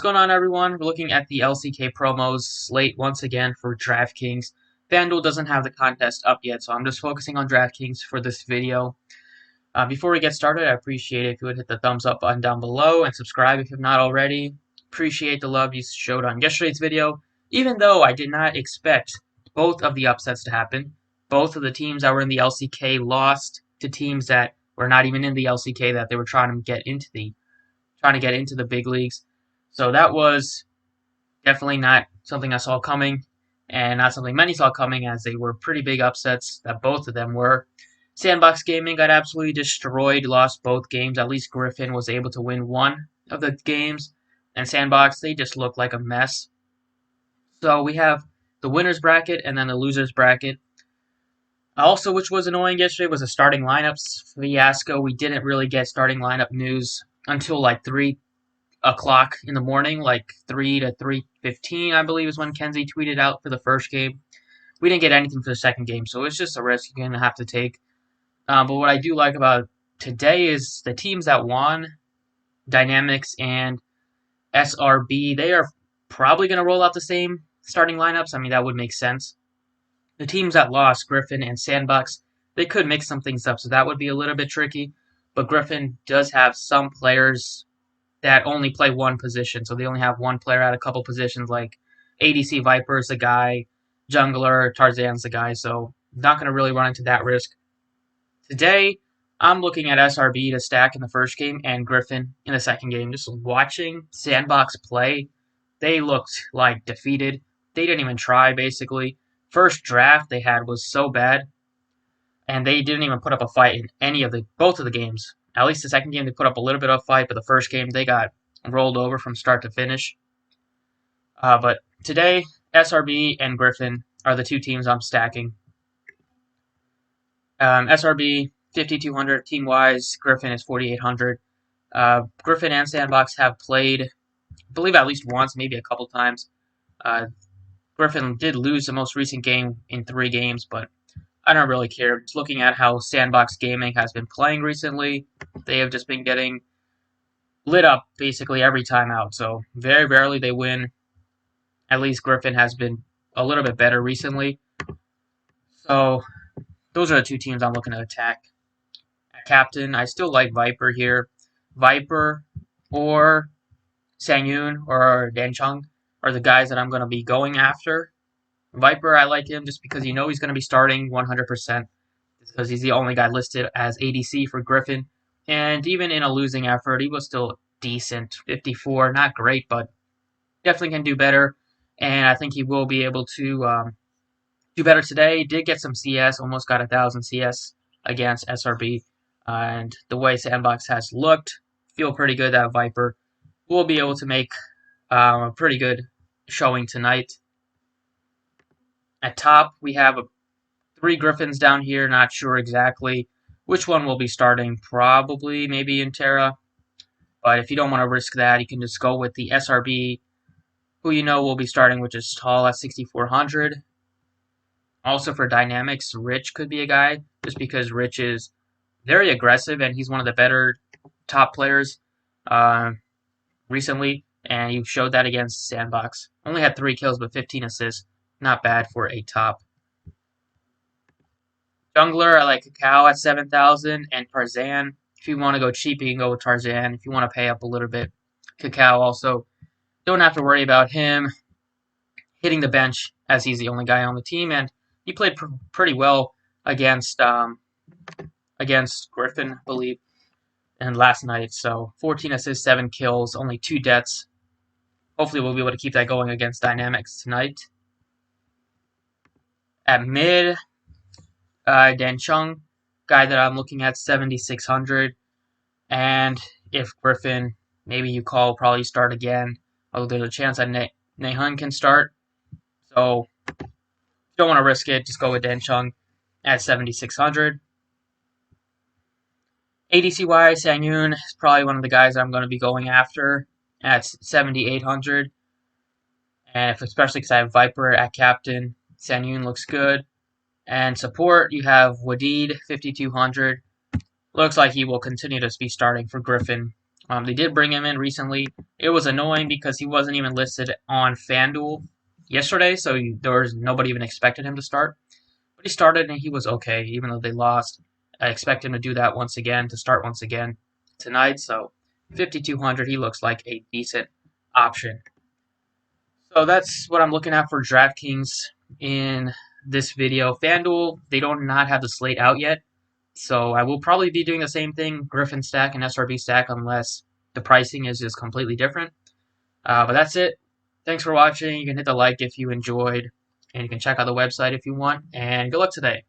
going on, everyone? We're looking at the LCK promos slate once again for Draftkings. FanDuel doesn't have the contest up yet, so I'm just focusing on Draftkings for this video. Before we get started, I appreciate it if you would hit the thumbs up button down below and subscribe if you've not already. Appreciate the love you showed on yesterday's video, even though I did not expect both of the upsets to happen. Both of the teams that were in the LCK lost to teams that were not even in the LCK, that they were trying to get into the big leagues. So that was definitely not something I saw coming, and not something many saw coming, as they were pretty big upsets that both of them were. Sandbox Gaming got absolutely destroyed, lost both games. At least Griffin was able to win one of the games, and Sandbox, they just looked like a mess. So we have the winner's bracket and then the loser's bracket. Also, which was annoying yesterday, was a starting lineups fiasco. We didn't really get starting lineup news until like 3 o'clock in the morning, like 3 to 3:15, I believe, is when Kenzie tweeted out for the first game. We didn't get anything for the second game, so it's just a risk you're going to have to take. But what I do like about today is the teams that won, Dynamics and SRB, they are probably going to roll out the same starting lineups. I mean, that would make sense. The teams that lost, Griffin and Sandbox, they could mix some things up, so that would be a little bit tricky. But Griffin does have some players that only play one position, so they only have one player at a couple positions, like ADC Viper's the guy, Jungler, Tarzan's the guy, so not going to really run into that risk. Today, I'm looking at SRB to stack in the first game and Griffin in the second game. Just watching Sandbox play, they looked like defeated. They didn't even try, basically. First draft they had was so bad, and they didn't even put up a fight in both of the games. At least the second game they put up a little bit of a fight, but the first game they got rolled over from start to finish. But today, SRB and Griffin are the two teams I'm stacking. SRB 5,200 team-wise, Griffin is 4,800. Griffin and Sandbox have played, I believe, at least once, maybe a couple times. Griffin did lose the most recent game in 3 games, but I don't really care. Just looking at how Sandbox Gaming has been playing recently, they have just been getting lit up basically every time out. So very rarely they win. At least Griffin has been a little bit better recently. So those are the two teams I'm looking to attack. At captain, I still like Viper here. Viper or Sangyun or Danchung are the guys that I'm going to be going after. Viper, I like him just because you know he's going to be starting 100%, because he's the only guy listed as ADC for Griffin. And even in a losing effort, he was still decent. 54, not great, but definitely can do better. And I think he will be able to do better today. He did get some CS, almost got 1,000 CS against SRB. And the way Sandbox has looked, feel pretty good that Viper will be able to make a pretty good showing tonight. At top, we have 3 Griffins down here. Not sure exactly which one will be starting. Probably maybe in Terra. But if you don't want to risk that, you can just go with the SRB, who you know will be starting, which is Tall at 6,400. Also for Dynamics, Rich could be a guy, just because Rich is very aggressive and he's one of the better top players recently. And he showed that against Sandbox. Only had 3 kills, but 15 assists. Not bad for a top. Jungler, I like Cacao at 7,000, and Tarzan. If you want to go cheap, you can go with Tarzan. If you want to pay up a little bit, Cacao also. Don't have to worry about him hitting the bench, as he's the only guy on the team, and he played pretty well against Griffin, I believe, and last night. So 14 assists, 7 kills, only 2 deaths. Hopefully we'll be able to keep that going against Dynamics tonight. At mid, Danchung, guy that I'm looking at, 7,600. And if Griffin, maybe you call, probably start again. Although there's a chance that Nehun can start. So, if you don't want to risk it, just go with Danchung at 7,600. ADC-wise, Sangyun is probably one of the guys I'm going to be going after at 7,800. And especially because I have Viper at captain, Sangyun looks good. And support, you have Wadid, 5,200. Looks like he will continue to be starting for Griffin They did bring him in recently. It was annoying because he wasn't even listed on FanDuel yesterday, so there was nobody even expected him to start. But he started and he was okay, even though they lost. I expect him to do that once again, to start once again tonight. So 5,200, he looks like a decent option. So that's what I'm looking at for DraftKings in this video. FanDuel, they don't not have the slate out yet. So I will probably be doing the same thing, Griffin stack and SRB stack, unless the pricing is just completely different. But that's it. Thanks for watching. You can hit the like if you enjoyed, and you can check out the website if you want. And good luck today.